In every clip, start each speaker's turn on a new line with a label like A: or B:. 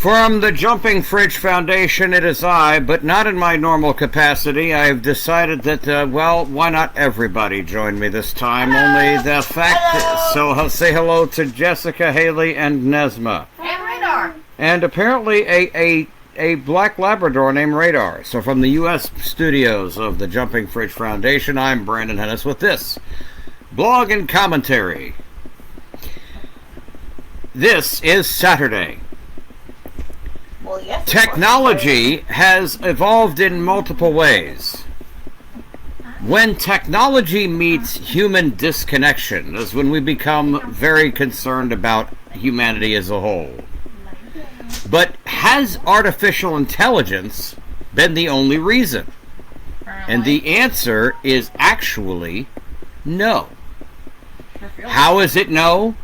A: From the Jumping Fridge Foundation, it is I, but not in my normal capacity. I've decided that, why not everybody join me this time?
B: Hello.
A: Only the fact
B: Hello.
A: so I'll say hello to Jessica, Haley, and Nesma.
B: And Radar.
A: And apparently a black Labrador named Radar. So from the U.S. studios of the Jumping Fridge Foundation, I'm Brandon Hennis with this blog and commentary. This is Saturday.
B: Well, yes,
A: Technology has evolved in multiple ways. When technology meets human disconnection is when we become very concerned about humanity as a whole. But has artificial intelligence been the only reason? And the answer is actually no. How is it no?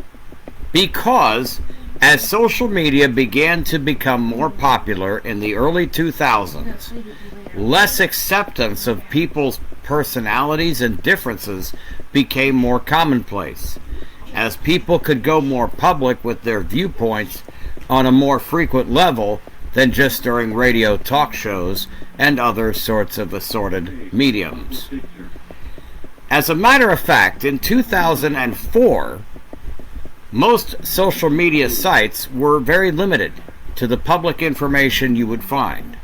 A: Because as social media began to become more popular in the early 2000s, less acceptance of people's personalities and differences became more commonplace, as people could go more public with their viewpoints on a more frequent level than just during radio talk shows and other sorts of assorted mediums. As a matter of fact, in 2004, most social media sites were very limited to the public information you would find.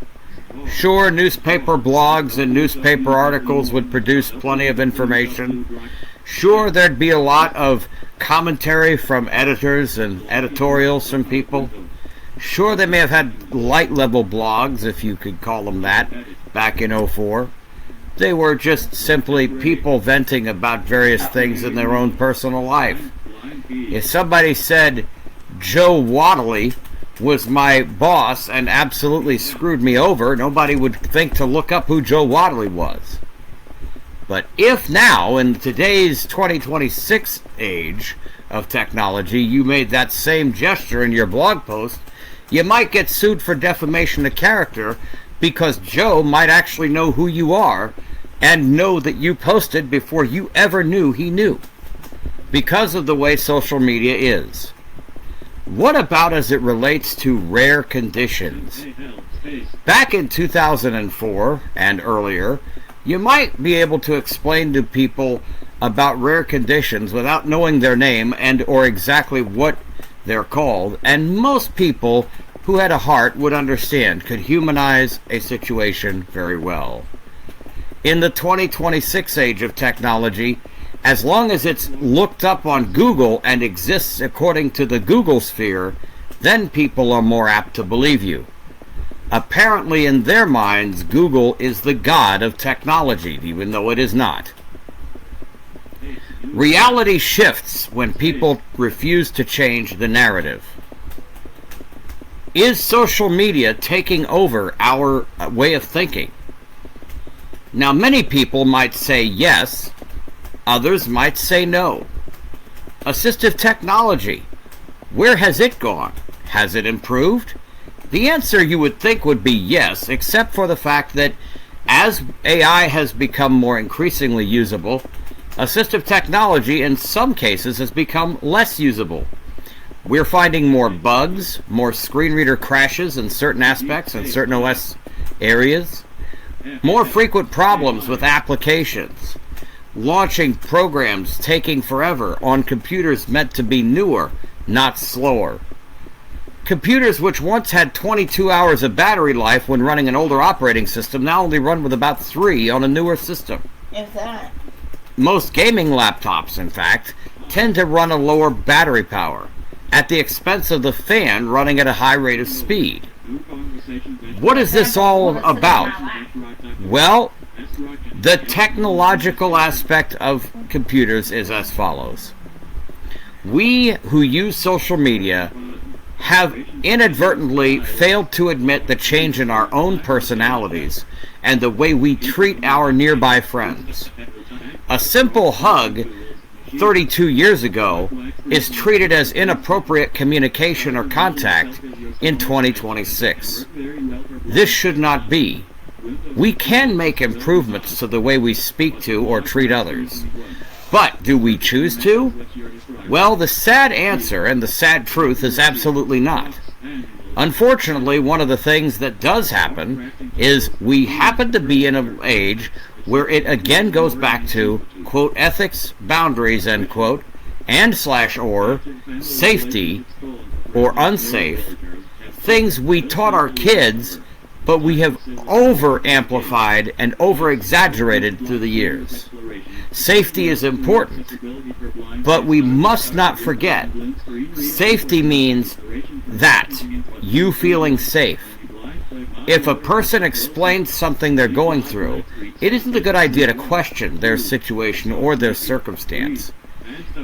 A: Sure, newspaper blogs and newspaper articles would produce plenty of information. Sure, there'd be a lot of commentary from editors and editorials from people. Sure, they may have had light-level blogs, if you could call them that, back in '04. They were just simply people venting about various things in their own personal life. If somebody said Joe Wadley was my boss and absolutely screwed me over, nobody would think to look up who Joe Wadley was. But if now, in today's 2026 age of technology, you made that same gesture in your blog post, you might get sued for defamation of character because Joe might actually know who you are and know that you posted before you ever knew he knew, because of the way social media is. What about as it relates to rare conditions? Back in 2004 and earlier, you might be able to explain to people about rare conditions without knowing their name and or exactly what they're called, and most people who had a heart would understand, could humanize a situation very well. In the 2026 age of technology, as long as it's looked up on Google and exists according to the Google sphere, then people are more apt to believe you. Apparently, in their minds, Google is the god of technology, even though it is not. Reality shifts when people refuse to change the narrative. Is social media taking over our way of thinking? Now, many people might say yes. Others might say no. Assistive technology, where has it gone? Has it improved? The answer you would think would be yes, except for the fact that as AI has become more increasingly usable, assistive technology in some cases has become less usable. We're finding more bugs, more screen reader crashes in certain aspects in certain OS areas, more frequent problems with applications, launching programs taking forever on computers meant to be newer, not slower. Computers which once had 22 hours of battery life when running an older operating system now only run with about 3 on a newer system.
B: If that.
A: Most gaming laptops, in fact, tend to run a lower battery power, at the expense of the fan running at a high rate of speed. What is this all about? Well, the technological aspect of computers is as follows. We who use social media have inadvertently failed to admit the change in our own personalities and the way we treat our nearby friends. A simple hug 32 years ago is treated as inappropriate communication or contact in 2026. This should not be. We can make improvements to the way we speak to or treat others. But do we choose to? Well, the sad answer and the sad truth is absolutely not. Unfortunately, one of the things that does happen is we happen to be in an age where it again goes back to, quote, ethics, boundaries, end quote, and / or safety or unsafe, things we taught our kids, but we have over-amplified and over-exaggerated through the years. Safety is important, but we must not forget, safety means that, you feeling safe. If a person explains something they're going through, it isn't a good idea to question their situation or their circumstance.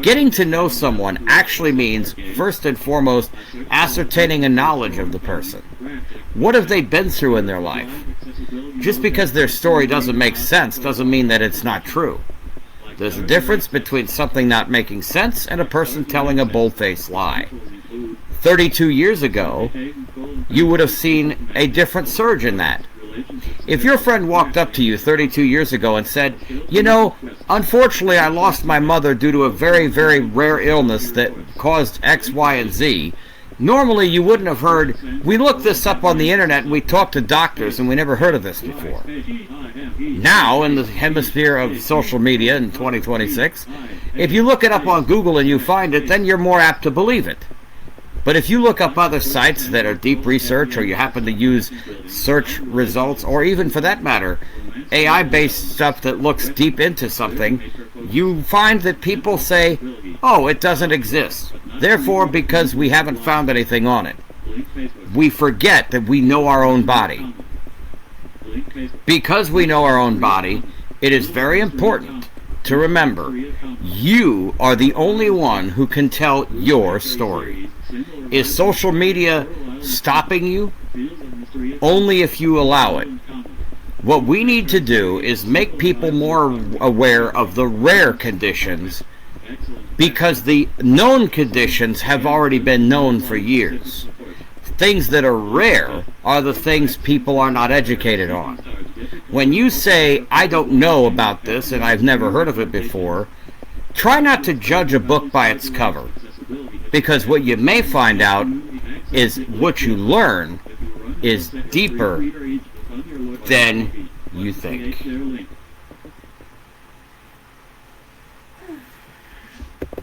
A: Getting to know someone actually means, first and foremost, ascertaining a knowledge of the person. What have they been through in their life? Just because their story doesn't make sense doesn't mean that it's not true. There's a difference between something not making sense and a person telling a bold-faced lie. 32 years ago, you would have seen a different surge in that. If your friend walked up to you 32 years ago and said, you know, unfortunately I lost my mother due to a very, very rare illness that caused X, Y, and Z, normally you wouldn't have heard, we looked this up on the internet and we talked to doctors and we never heard of this before. Now, in the hemisphere of social media in 2026, if you look it up on Google and you find it, then you're more apt to believe it. But if you look up other sites that are deep research, or you happen to use search results, or even for that matter, AI-based stuff that looks deep into something, you find that people say, oh, it doesn't exist. Therefore, because we haven't found anything on it, we forget that we know our own body. Because we know our own body, it is very important to remember, you are the only one who can tell your story. Is social media stopping you? Only if you allow it. What we need to do is make people more aware of the rare conditions, because the known conditions have already been known for years. Things that are rare are the things people are not educated on. When you say, I don't know about this and I've never heard of it before, try not to judge a book by its cover. Because what you may find out is what you learn is deeper than you think.